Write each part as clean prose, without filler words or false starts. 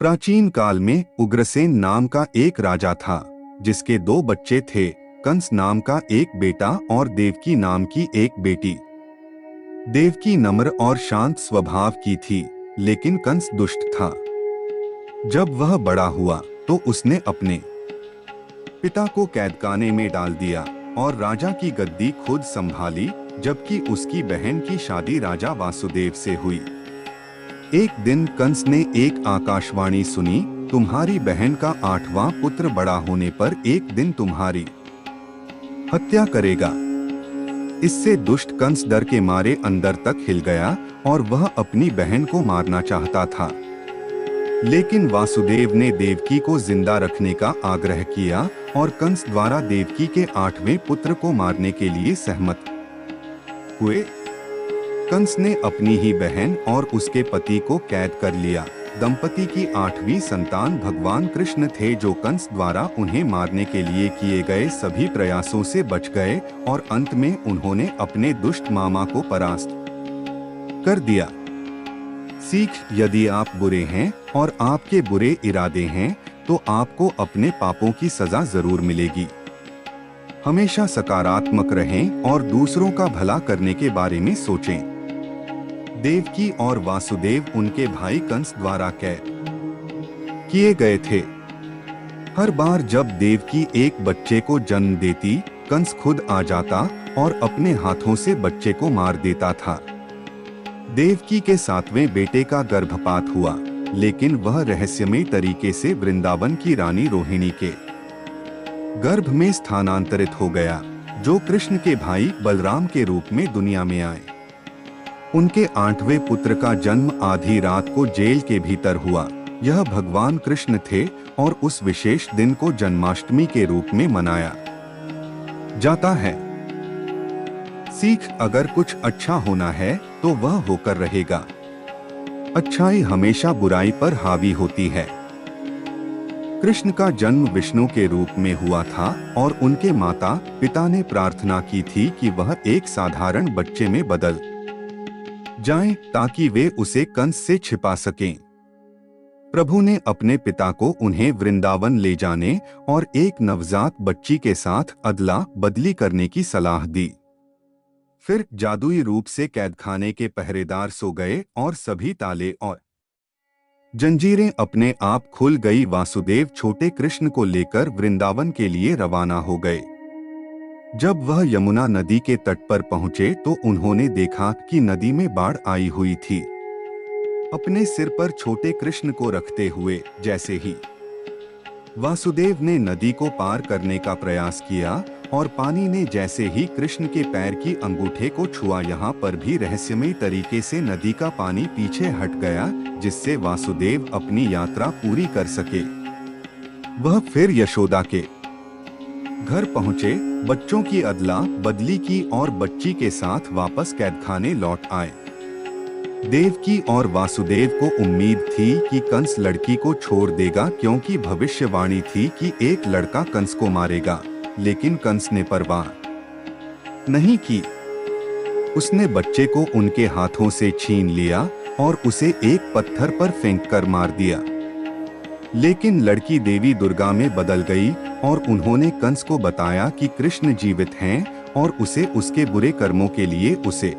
प्राचीन काल में उग्रसेन नाम का एक राजा था, जिसके दो बच्चे थे, कंस नाम का एक बेटा और देवकी नाम की एक बेटी। देवकी नम्र और शांत स्वभाव की थी, लेकिन कंस दुष्ट था। जब वह बड़ा हुआ तो उसने अपने पिता को कैदखाने में डाल दिया और राजा की गद्दी खुद संभाली, जबकि उसकी बहन की शादी राजा वासुदेव से हुई। एक दिन कंस ने एक आकाशवाणी सुनी, तुम्हारी बहन का 8वां पुत्र बड़ा होने पर एक दिन तुम्हारी हत्या करेगा। इससे दुष्ट कंस डर के मारे अंदर तक हिल गया और वह अपनी बहन को मारना चाहता था। लेकिन वासुदेव ने देवकी को जिंदा रखने का आग्रह किया और कंस द्वारा देवकी के 8वें पुत्र को मारने के लिए सहमत हुए। कंस ने अपनी ही बहन और उसके पति को कैद कर लिया। दंपति की 8वीं संतान भगवान कृष्ण थे, जो कंस द्वारा उन्हें मारने के लिए किए गए सभी प्रयासों से बच गए और अंत में उन्होंने अपने दुष्ट मामा को परास्त कर दिया। सीख, यदि आप बुरे हैं और आपके बुरे इरादे हैं तो आपको अपने पापों की सजा जरूर मिलेगी। हमेशा सकारात्मक रहें और दूसरों का भला करने के बारे में सोचें। देवकी और वासुदेव उनके भाई कंस द्वारा कैद किए गए थे। हर बार जब देवकी एक बच्चे को जन्म देती, कंस खुद आ जाता और अपने हाथों से बच्चे को मार देता था। देवकी के 7वें बेटे का गर्भपात हुआ, लेकिन वह रहस्यमय तरीके से वृंदावन की रानी रोहिणी के गर्भ में स्थानांतरित हो गया, जो कृष्ण के भाई बलराम के रूप में दुनिया में आए। उनके 8वें पुत्र का जन्म आधी रात को जेल के भीतर हुआ। यह भगवान कृष्ण थे और उस विशेष दिन को जन्माष्टमी के रूप में मनाया जाता है। सीख, अगर कुछ अच्छा होना है तो वह होकर रहेगा। अच्छाई हमेशा बुराई पर हावी होती है। कृष्ण का जन्म विष्णु के रूप में हुआ था और उनके माता पिता ने प्रार्थना की थी कि वह एक साधारण बच्चे में बदल जाएं, ताकि वे उसे कंस से छिपा सकें। प्रभु ने अपने पिता को उन्हें वृंदावन ले जाने और एक नवजात बच्ची के साथ अदला बदली करने की सलाह दी। फिर जादुई रूप से कैदखाने के पहरेदार सो गए और सभी ताले और जंजीरें अपने आप खुल गई। वासुदेव छोटे कृष्ण को लेकर वृंदावन के लिए रवाना हो गए। जब वह यमुना नदी के तट पर पहुंचे तो उन्होंने देखा कि नदी में बाढ़ आई हुई थी। अपने सिर पर छोटे कृष्ण को रखते हुए जैसे ही वासुदेव ने नदी को पार करने का प्रयास किया और पानी ने जैसे ही कृष्ण के पैर की अंगूठे को छुआ, यहाँ पर भी रहस्यमय तरीके से नदी का पानी पीछे हट गया, जिससे वासुदेव अपनी यात्रा पूरी कर सके। वह फिर यशोदा के घर पहुंचे, बच्चों की अदला बदली की और बच्ची के साथ वापस कैदखाने लौट आए। देवकी और वासुदेव को उम्मीद थी कि कंस लड़की को छोड़ देगा, क्योंकि भविष्यवाणी थी कि एक लड़का कंस को मारेगा, लेकिन कंस ने परवाह नहीं की। उसने बच्चे को उनके हाथों से छीन लिया और उसे एक पत्थर पर फेंक कर मार दिया। लेकिन लड़की देवी दुर्गा में बदल गई और उन्होंने कंस को बताया कि कृष्ण जीवित हैं और उसे उसके बुरे कर्मों के लिए उसे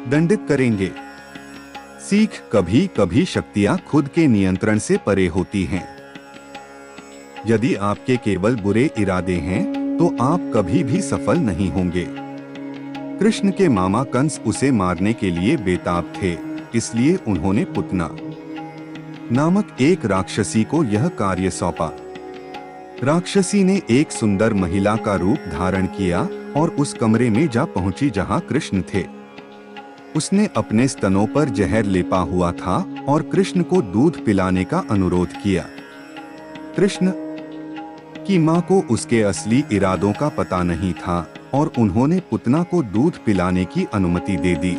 दंडित करेंगे। सीख, कभी कभी शक्तियां खुद के नियंत्रण से परे होती हैं। यदि आपके केवल बुरे इरादे हैं तो आप कभी भी सफल नहीं होंगे। कृष्ण के मामा कंस उसे मारने के लिए बेताब थे, इसलिए उन्होंने पुतना नामक एक राक्षसी को यह कार्य सौंपा। राक्षसी ने एक सुंदर महिला का रूप धारण किया और उस कमरे में जा पहुंची जहां कृष्ण थे। उसने अपने स्तनों पर जहर लेपा हुआ था और कृष्ण को दूध पिलाने का अनुरोध किया। कृष्ण की मां को उसके असली इरादों का पता नहीं था और उन्होंने पुतना को दूध पिलाने की अनुमति दे दी।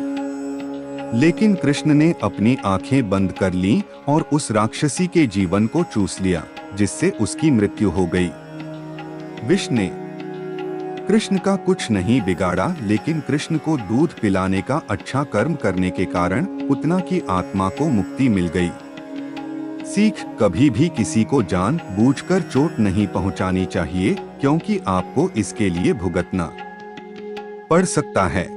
लेकिन कृष्ण ने अपनी आंखें बंद कर लीं और उस राक्षसी के जीवन को चूस लिया, जिससे उसकी मृत्यु हो गई। विष ने कृष्ण का कुछ नहीं बिगाड़ा, लेकिन कृष्ण को दूध पिलाने का अच्छा कर्म करने के कारण पुतना की आत्मा को मुक्ति मिल गई। सीख, कभी भी किसी को जान बूझकर चोट नहीं पहुंचानी चाहिए, क्योंकि आपको इसके लिए भुगतना पड़ सकता है।